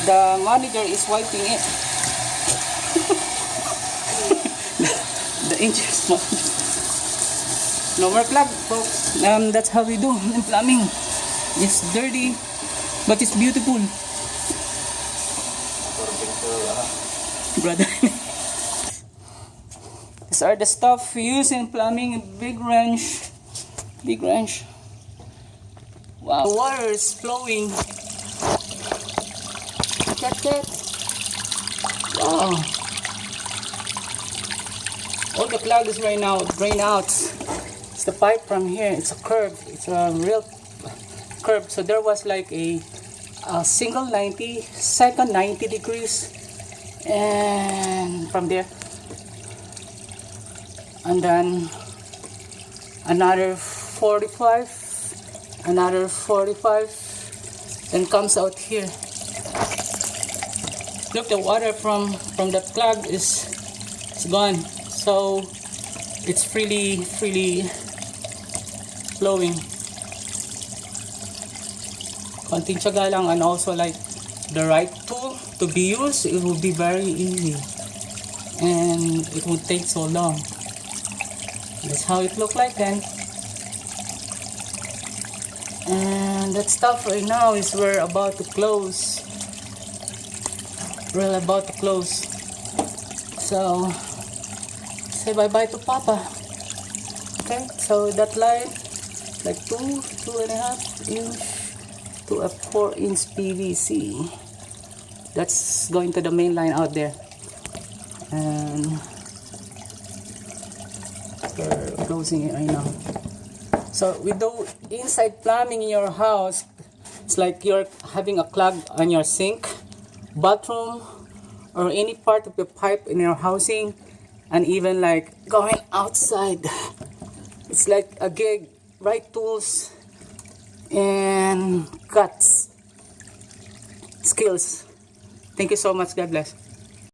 The manager is wiping it. The engineer's manager. No more clog, folks. That's how we do in plumbing. It's dirty, but it's beautiful. Brother. These are the stuff we use in plumbing. Big wrench. Big wrench. Wow. The water is flowing. Look at that. Wow. All the clog is right now drain out. It's the pipe from here. It's a curve. It's a real curve. So there was like a single 90, second 90 degrees, and from there, and then another 45, another 45, then comes out here. Look, the water from the clog is gone, so it's freely flowing. Konting tiyaga lang, and also like the right tool to be used, it will be very easy and it won't take so long. That's how it look like then. And that stuff right now is we're about to close. We're about to close. So say bye bye to Papa. Okay, so that line like 2.5 inch to a 4-inch PVC. That's going to the main line out there, and we're closing it right now. So we do inside plumbing in your house. It's like you're having a clog on your sink, bathroom, or any part of the pipe in your housing, and even like going outside. It's like a gig. Right tools and cuts skills. Thank you so much. God bless.